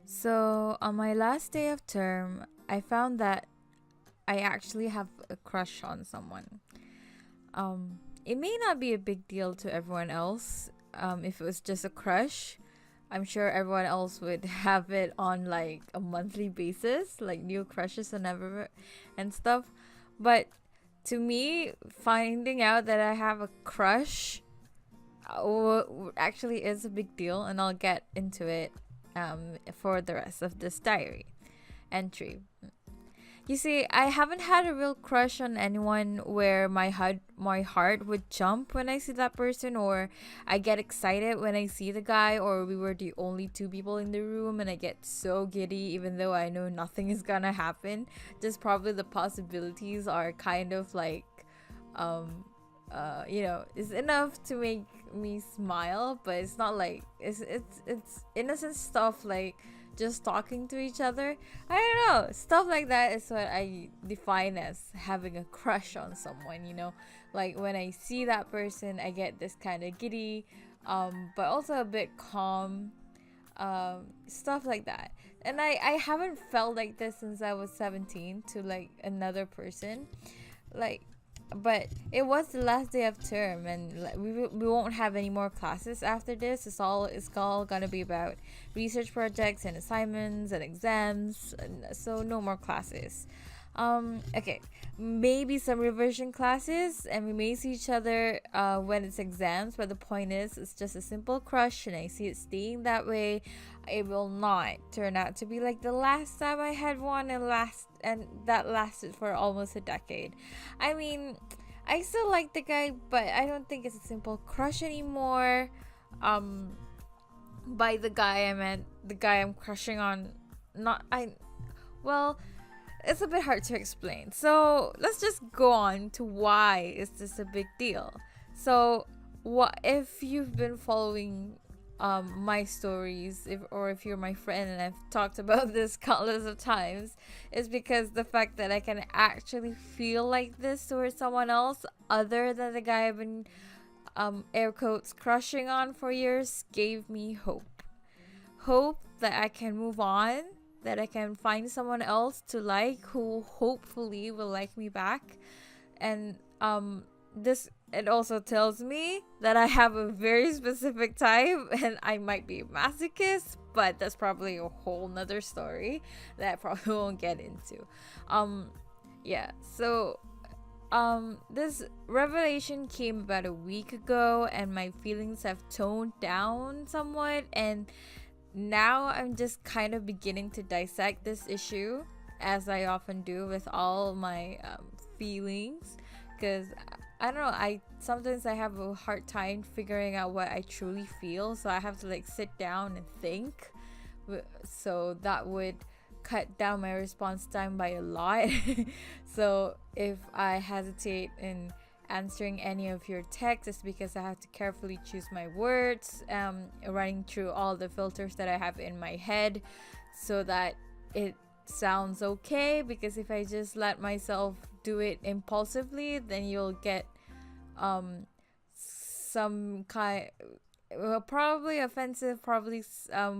So, on my last day of term, I found that I actually have a crush on someone. It may not be a big deal to everyone else. If it was just a crush, I'm sure everyone else would have it on like a monthly basis, like new crushes and stuff. But to me, finding out that I have a crush actually is a big deal, and I'll get into it for the rest of this diary entry. You see, I haven't had a real crush on anyone where my heart would jump when I see that person, or I get excited when I see the guy, or we were the only two people in the room and I get so giddy even though I know nothing is gonna happen. Just probably the possibilities are kind of like um is enough to make me smile, but it's not like it's innocent stuff like just talking to each other. I don't know, stuff like that is what I define as having a crush on someone, like when I see that person I get this kind of giddy, but also a bit calm, stuff like that. And I haven't felt like this since I was 17 to like another person, like, but it was the last day of term, and like, we won't have any more classes after this. It's all gonna be about research projects and assignments and exams, and so no more classes. Okay, maybe some revision classes, and we may see each other when it's exams, but the point is it's just a simple crush and I see it staying that way. It will not turn out to be like the last time I had one, and that lasted for almost a decade. I mean, I still like the guy, but I don't think it's a simple crush anymore. um by the guy I meant the guy I'm crushing on. Not I Well, it's a bit hard to explain. So let's just go on to why is this a big deal. So what if you've been following my stories, if you're my friend and I've talked about this countless of times, is because the fact that I can actually feel like this towards someone else other than the guy I've been air quotes crushing on for years gave me hope that I can move on, that I can find someone else to like who hopefully will like me back. And this it also tells me that I have a very specific type and I might be a masochist, but that's probably a whole nother story that I probably won't get into. Yeah, so this revelation came about a week ago and my feelings have toned down somewhat, and now I'm just kind of beginning to dissect this issue, as I often do with all my feelings, because I don't know, I sometimes I have a hard time figuring out what I truly feel, so I have to like sit down and think. So that would cut down my response time by a lot. So if I hesitate in answering any of your texts, it's because I have to carefully choose my words, running through all the filters that I have in my head so that it sounds okay. Because if I just let myself do it impulsively, then you'll get some kind, well, probably offensive, probably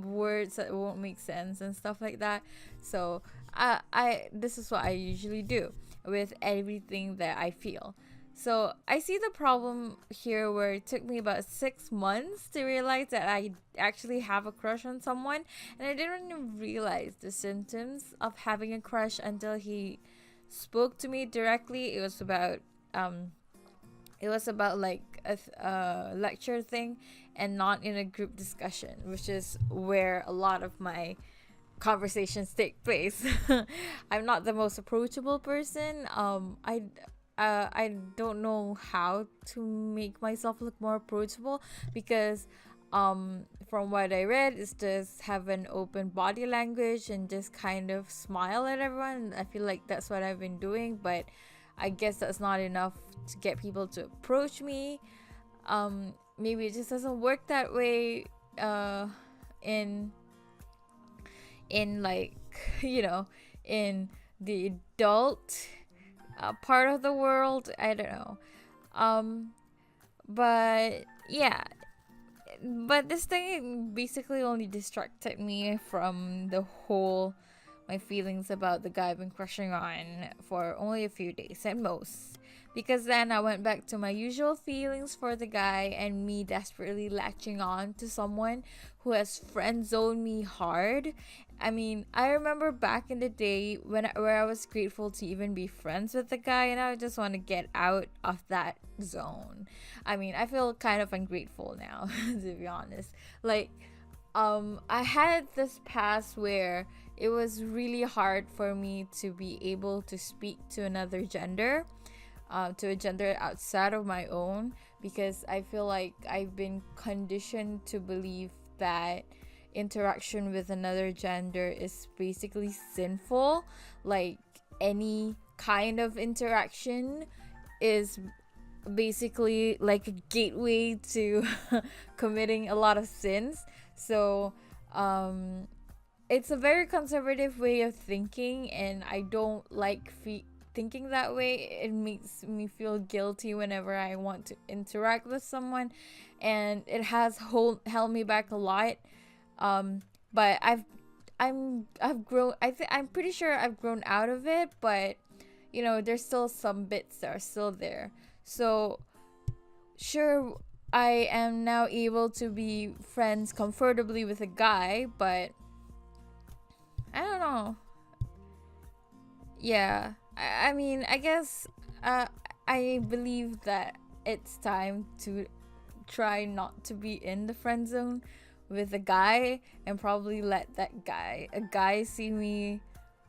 words that won't make sense and stuff like that. So I this is what I usually do with everything that I feel. So I see the problem here where it took me about 6 months to realize that I actually have a crush on someone, and I didn't even realize the symptoms of having a crush until he spoke to me directly. It was about like a lecture thing and not in a group discussion, which is where a lot of my conversations take place. I'm not the most approachable person. I don't know how to make myself look more approachable, because from what I read is just have an open body language and just kind of smile at everyone. I feel like that's what I've been doing, but I guess that's not enough to get people to approach me. Maybe it just doesn't work that way in like in the adult part of the world. I don't know. But yeah, but this thing basically only distracted me from the whole my feelings about the guy I've been crushing on for only a few days at most. Because then I went back to my usual feelings for the guy and me desperately latching on to someone who has friend zoned me hard. I mean, I remember back in the day where I was grateful to even be friends with the guy, and I just want to get out of that zone. I mean, I feel kind of ungrateful now, to be honest. Like, I had this past where it was really hard for me to be able to speak to another gender, to a gender outside of my own, because I feel like I've been conditioned to believe that interaction with another gender is basically sinful. Like, any kind of interaction is basically like a gateway to committing a lot of sins. So it's a very conservative way of thinking, and I don't like thinking that way. It makes me feel guilty whenever I want to interact with someone, and it has held me back a lot. But I've grown. I'm pretty sure I've grown out of it, but there's still some bits that are still there. So sure, I am now able to be friends comfortably with a guy, but I don't know. Yeah, I mean, I guess I believe that it's time to try not to be in the friend zone with a guy, and probably let a guy see me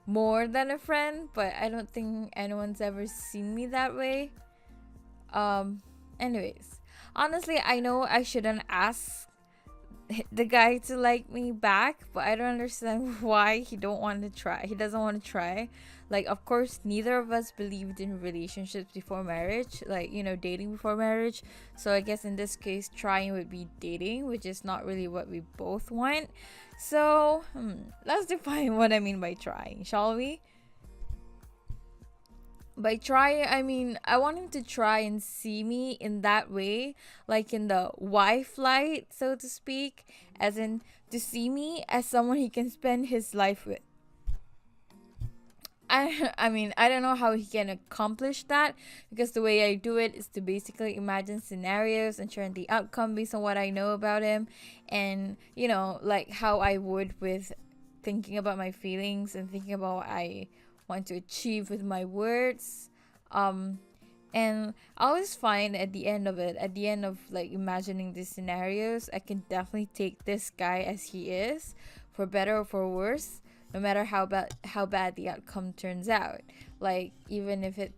more than a friend. But I don't think anyone's ever seen me that way. Anyways, honestly, I know I shouldn't ask the guy to like me back, but I don't understand why he doesn't want to try. Like, of course, neither of us believed in relationships before marriage, like, dating before marriage. So I guess in this case, trying would be dating, which is not really what we both want. So let's define what I mean by trying, shall we? By try, I mean I want him to try and see me in that way, like in the wife light, so to speak, as in to see me as someone he can spend his life with. I mean, I don't know how he can accomplish that, because the way I do it is to basically imagine scenarios and share the outcome based on what I know about him, and like how I would with thinking about my feelings and thinking about what I want to achieve with my words. And I always find at the end of like imagining these scenarios, I can definitely take this guy as he is, for better or for worse, no matter how bad the outcome turns out. Like, even if it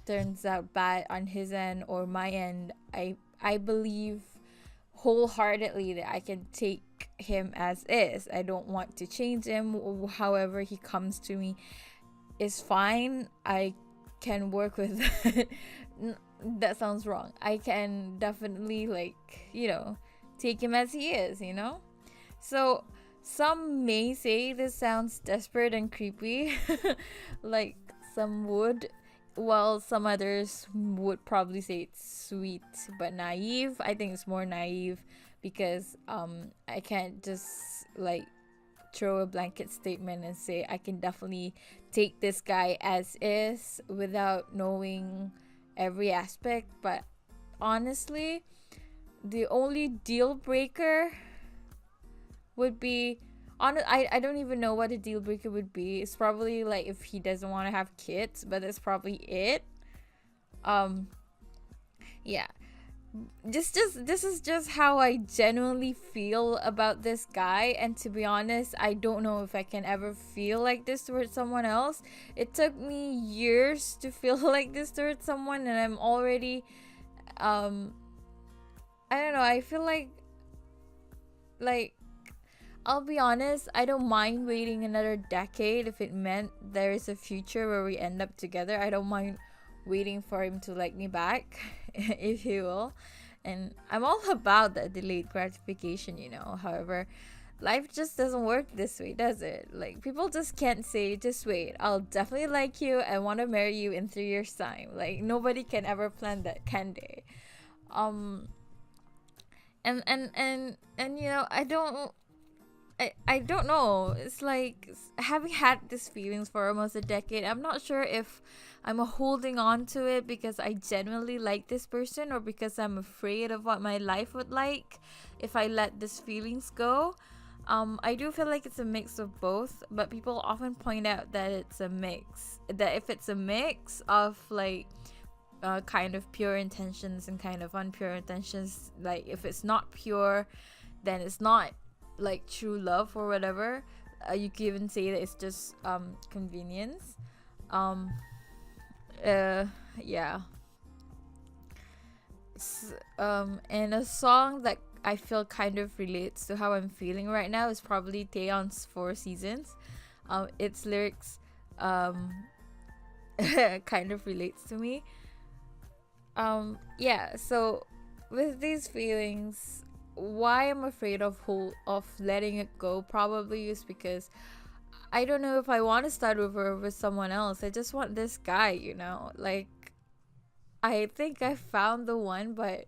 turns out bad on his end or my end, I believe wholeheartedly that I can take him as is. I don't want to change him. However he comes to me is fine. I can work with that. That sounds wrong. I can definitely, like, take him as he is, So some may say this sounds desperate and creepy, like some would, while some others would probably say it's sweet but naive. I think it's more naive, because I can't just like throw a blanket statement and say I can definitely take this guy as is without knowing every aspect. But honestly, the only deal breaker would be I don't even know what a deal breaker would be. It's probably like if he doesn't want to have kids, but that's probably it. Yeah, this is just how I genuinely feel about this guy, and to be honest, I don't know if I can ever feel like this towards someone else. It took me years to feel like this towards someone, and I'm already I don't know, I feel like I'll be honest, I don't mind waiting another decade if it meant there is a future where we end up together. I don't mind waiting for him to like me back, if he will. And I'm all about that delayed gratification, However, life just doesn't work this way, does it? Like, people just can't say, just wait, I'll definitely like you and want to marry you in 3 years' time. Like, nobody can ever plan that, can they? And I don't know. It's like having had these feelings for almost a decade. I'm not sure if I'm holding on to it because I genuinely like this person, or because I'm afraid of what my life would like if I let these feelings go. I do feel like it's a mix of both, but people often point out that it's a mix. That if it's a mix of like kind of pure intentions and kind of unpure intentions, like if it's not pure, then it's not like true love or whatever. You can even say that it's just convenience. um yeah. And a song that I feel kind of relates to how I'm feeling right now is probably Taeyeon's Four Seasons. Its lyrics um kind of relates to me. Yeah, so with these feelings, why I'm afraid of letting it go probably is because I don't know if I want to start over with someone else. I just want this guy, like I think I found the one, but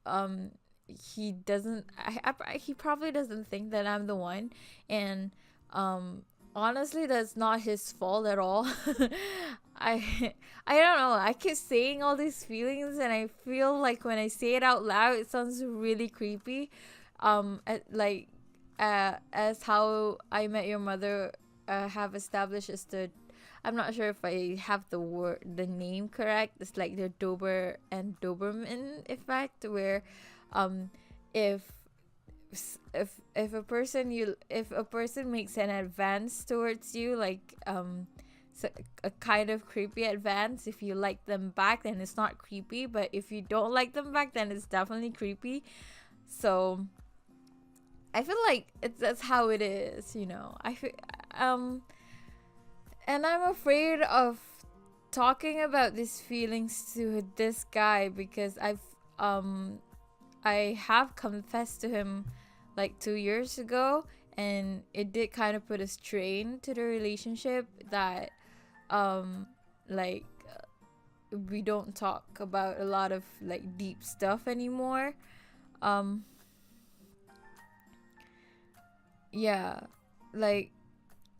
um he doesn't. He probably doesn't think that I'm the one, and honestly, that's not his fault at all. I I don't know. I keep saying all these feelings, and I feel like when I say it out loud, it sounds really creepy. Like as how I Met Your Mother have established is the. I'm not sure if I have the name correct. It's like the Dober and Doberman effect, where um if if a person makes an advance towards you, like so a kind of creepy advance, if you like them back, then it's not creepy, but if you don't like them back, then it's definitely creepy. So I feel like that's how it is, I feel, um and I'm afraid of talking about these feelings to this guy because I have confessed to him like 2 years ago, and it did kind of put a strain to the relationship that um like we don't talk about a lot of like deep stuff anymore. um yeah, like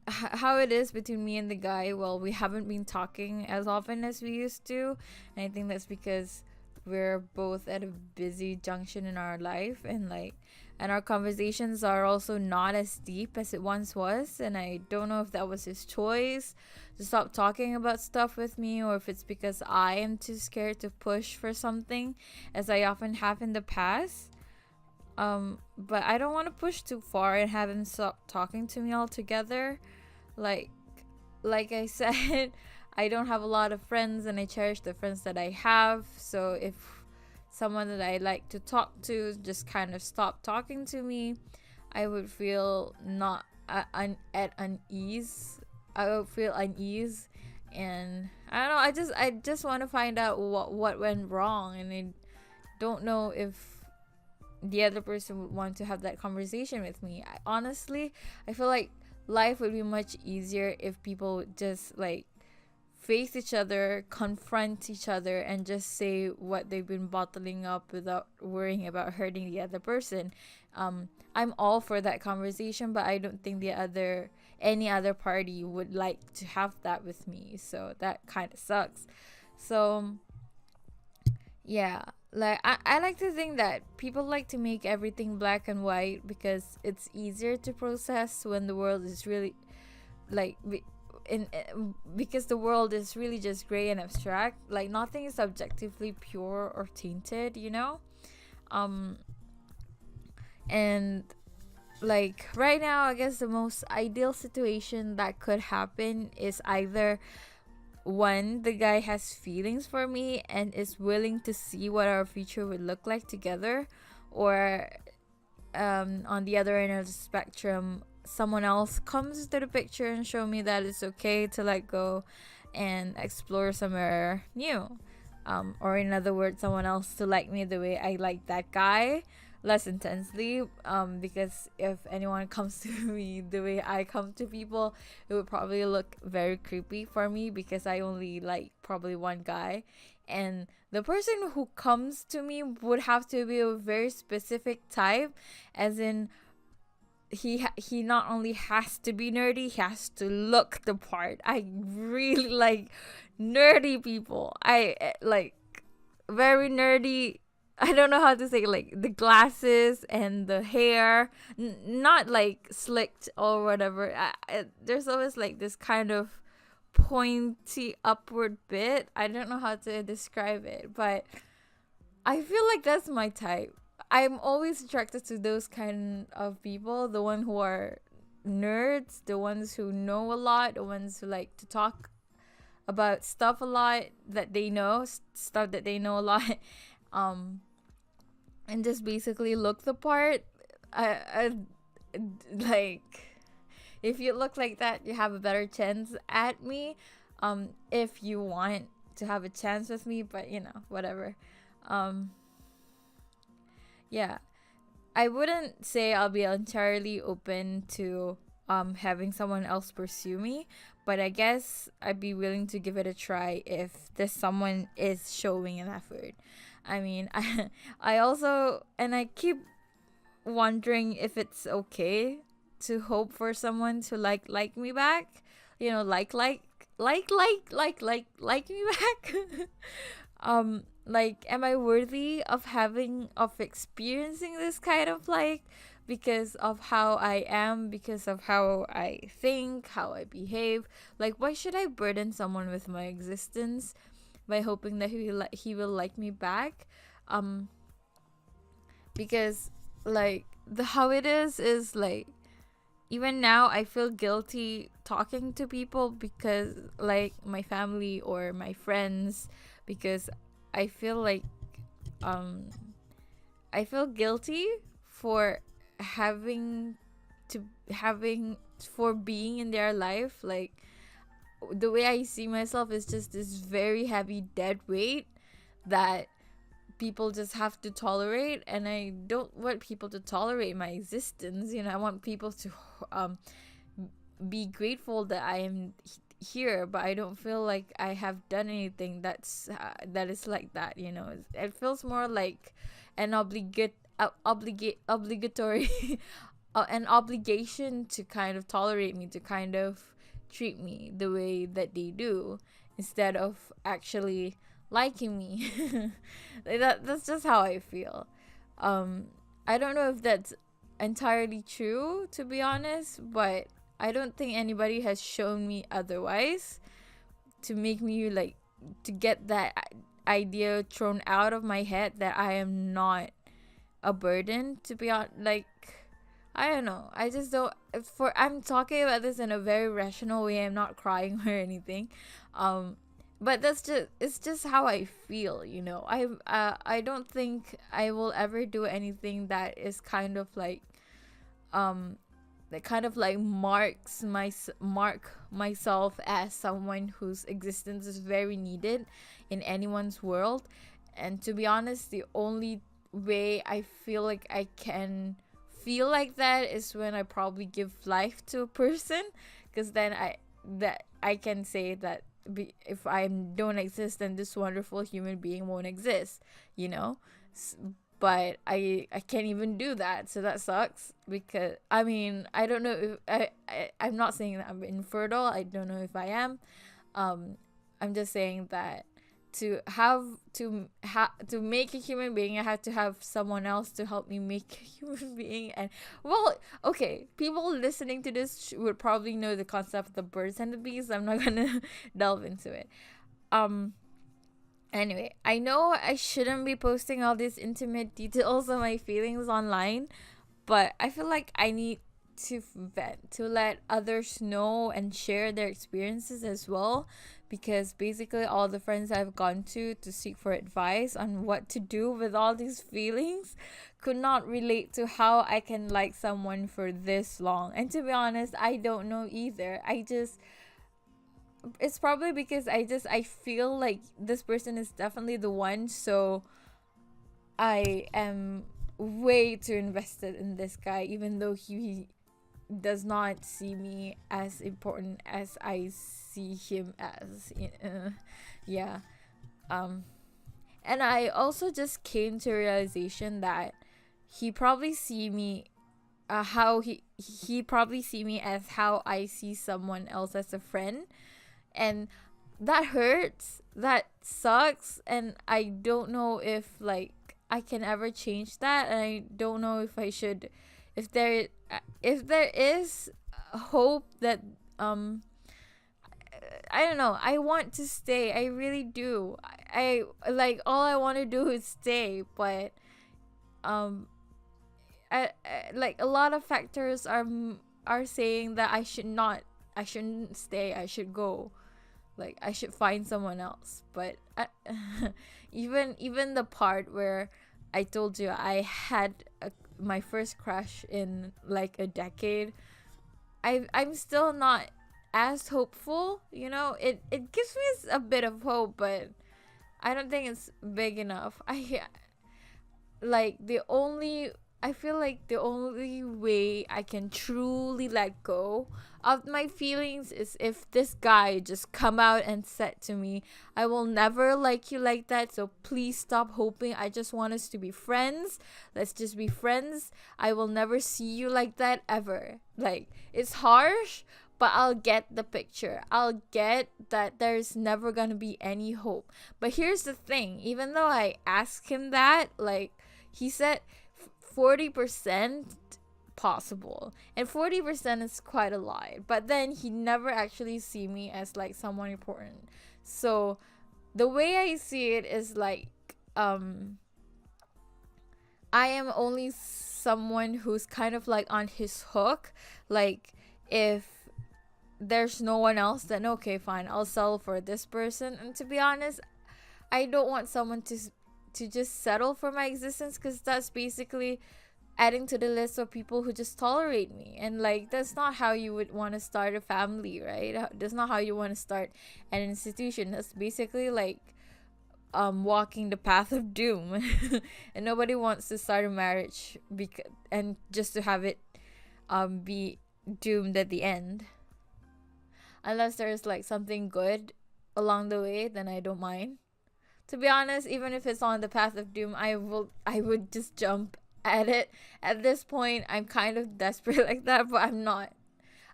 how it is between me and the guy, well, we haven't been talking as often as we used to, and I think that's because we're both at a busy junction in our life, and our conversations are also not as deep as it once was, and I don't know if that was his choice to stop talking about stuff with me, or if it's because I am too scared to push for something as I often have in the past. But I don't want to push too far and have him stop talking to me altogether. like like I said, I don't have a lot of friends, and I cherish the friends that I have. So if someone that I like to talk to just kind of stop talking to me, I would feel not at unease. I would feel unease, and I don't know. I just want to find out what went wrong, and I don't know if the other person would want to have that conversation with me. Honestly, I feel like life would be much easier if people would just like face each other, confront each other, and just say what they've been bottling up without worrying about hurting the other person. I'm all for that conversation, but I don't think any other party would like to have that with me. So that kind of sucks. So yeah, like I like to think that people like to make everything black and white because it's easier to process when the world is really like because the world is really just gray and abstract. Like nothing is objectively pure or tainted. um and like right now, I guess the most ideal situation that could happen is either one, the guy has feelings for me and is willing to see what our future would look like together, or on the other end of the spectrum, someone else comes into the picture and show me that it's okay to let go and explore somewhere new. Or in other words, someone else to like me the way I like that guy, less intensely. Because if anyone comes to me the way I come to people, it would probably look very creepy for me because I only like probably one guy, And the person who comes to me would have to be a very specific type, as in he not only has to be nerdy, he has to look the part. I really like nerdy people. I like very nerdy. I don't know how to say, like the glasses and the hair, not like slicked or whatever. There's always like this kind of pointy upward bit. I don't know how to describe it, but I feel like that's my type. I'm always attracted to those kind of people, the one who are nerds, the ones who know a lot, the ones who like to talk about stuff a lot that they know, stuff that they know a lot, um, and just basically look the part. I like, if you look like that, you have a better chance at me. If you want to have a chance with me, but whatever. Um, yeah, I wouldn't say I'll be entirely open to having someone else pursue me, but I guess I'd be willing to give it a try if this someone is showing an effort. I mean, I also, and I keep wondering if it's okay to hope for someone to like me back, like me back. Like, am I worthy of experiencing this kind of like, because of how I am, because of how I think, how I behave? Like, why should I burden someone with my existence by hoping that he will like me back? Because like the how it is like, even now I feel guilty talking to people, because like my family or my friends, because I feel like I feel guilty for having for being in their life. Like, the way I see myself is just this very heavy dead weight that people just have to tolerate, and I don't want people to tolerate my existence. I want people to be grateful that I am here, but I don't feel like I have done anything that is like that. It feels more like an obligatory an obligation to kind of tolerate me, to kind of treat me the way that they do, instead of actually liking me. That's just how I feel. I don't know if that's entirely true, to be honest, but I don't think anybody has shown me otherwise, to make me like, to get that idea thrown out of my head that I am not a burden, to be honest. Like, I don't know, I just don't. I'm talking about this in a very rational way, I'm not crying or anything, but it's just how I feel. I don't think I will ever do anything that is kind of like that kind of like mark myself as someone whose existence is very needed in anyone's world. And to be honest, the only way I feel like I can feel like that is when I probably give life to a person, because then I can say that if I don't exist, then this wonderful human being won't exist, but I can't even do that, so that sucks. Because I mean, I don't know if I'm not saying that I'm infertile, I don't know if I am. I'm just saying that to make a human being, I have to have someone else to help me make a human being. And well, okay, people listening to this would probably know the concept of the birds and the bees. I'm not gonna delve into it. Anyway, I know I shouldn't be posting all these intimate details of my feelings online, but I feel like I need to vent, to let others know and share their experiences as well, because basically all the friends I've gone to seek for advice on what to do with all these feelings could not relate to how I can like someone for this long. And to be honest, I don't know either. It's probably because I feel like this person is definitely the one, so I am way too invested in this guy, even though he does not see me as important as I see him as. Yeah. And I also just came to realization that he probably see me how he probably see me as how I see someone else as a friend, and that hurts, that sucks, and I don't know if like I can ever change that, and I don't know if I should, if there if there is hope that I don't know. I want to stay. I really do. I like all I want to do is stay, but um I like a lot of factors are saying that I shouldn't stay. I should go. Like I should find someone else. But even the part where I told you I had my first crush in like a decade, I'm still not as hopeful. You know, it gives me a bit of hope, but I don't think it's big enough. Like the only I feel like the only way I can truly let go of my feelings is if this guy just come out and said to me, I will never like you like that, so please stop hoping. I just want us to be friends. Let's just be friends. I will never see you like that ever. Like, it's harsh, but I'll get the picture. I'll get that there's never gonna be any hope. But here's the thing, even though I asked him that, like, he said 40% possible, and 40% is quite a lot, but then he never actually see me as like someone important. So the way I see it is like I am only someone who's kind of like on his hook. Like, if there's no one else, then okay, fine, I'll settle for this person. And to be honest, I don't want someone to just settle for my existence, because that's basically adding to the list of people who just tolerate me, and like that's not how you would want to start a family, right? That's not how you want to start an institution. That's basically like walking the path of doom. And nobody wants to start a marriage and just to have it be doomed at the end, unless there's like something good along the way. Then I don't mind. To be honest, even if it's on the path of doom, I would just jump at it. At this point, I'm kind of desperate like that, but I'm not.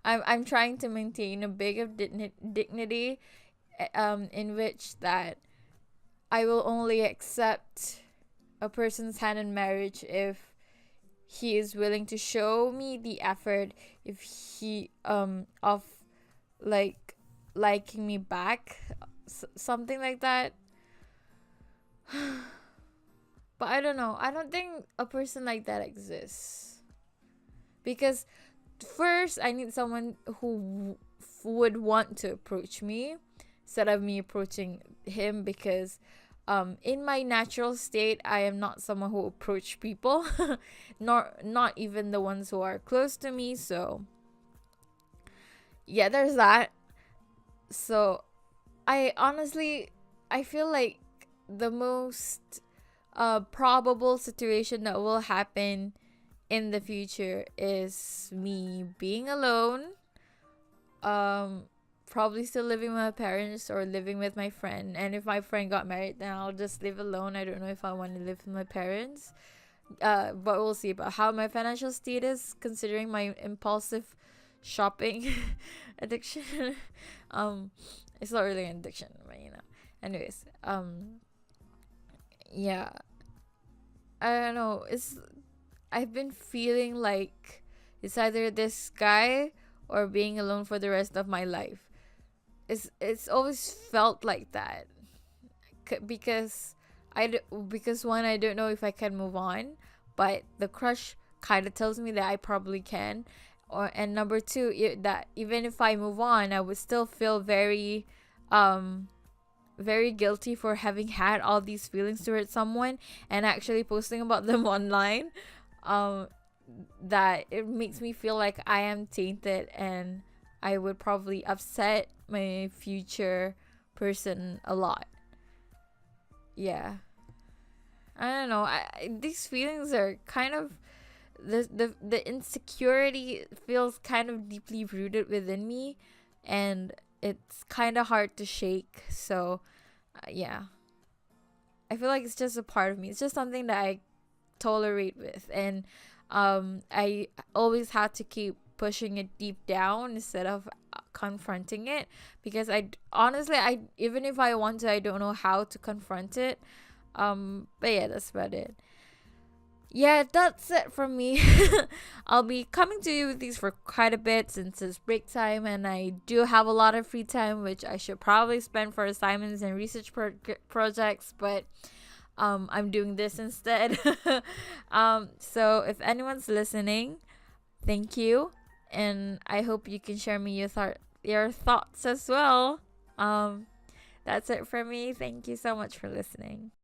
I'm trying to maintain a bit of dignity, in which that I will only accept a person's hand in marriage if he is willing to show me the effort, if he of like liking me back, something like that. But I don't know. I don't think a person like that exists. Because first, I need someone who would want to approach me instead of me approaching him. Because in my natural state, I am not someone who approach people. Not even the ones who are close to me. So yeah, there's that. So I honestly, I feel like the most probable situation that will happen in the future is me being alone, probably still living with my parents or living with my friend. And if my friend got married, then I'll just live alone. I don't know if I want to live with my parents, but we'll see about how my financial status, considering my impulsive shopping addiction. It's not really an addiction, but you know. Anyways, yeah, I don't know. I've been feeling like it's either this guy or being alone for the rest of my life. It's always felt like that, because because one, I don't know if I can move on, but the crush kind of tells me that I probably can. And number two, that even if I move on, I would still feel very very guilty for having had all these feelings towards someone and actually posting about them online. That it makes me feel like I am tainted, and I would probably upset my future person a lot. Yeah, I don't know. These feelings are kind of, the insecurity feels kind of deeply rooted within me, and it's kind of hard to shake. So yeah, I feel like it's just a part of me. It's just something that I tolerate with, and I always had to keep pushing it deep down instead of confronting it, because honestly, I even if I want to, I don't know how to confront it. But yeah, that's about it. Yeah, that's it from me. I'll be coming to you with these for quite a bit since it's break time, and I do have a lot of free time, which I should probably spend for assignments and research projects, but I'm doing this instead. So if anyone's listening, thank you, and I hope you can share me your thoughts as well. That's it for me. Thank you so much for listening.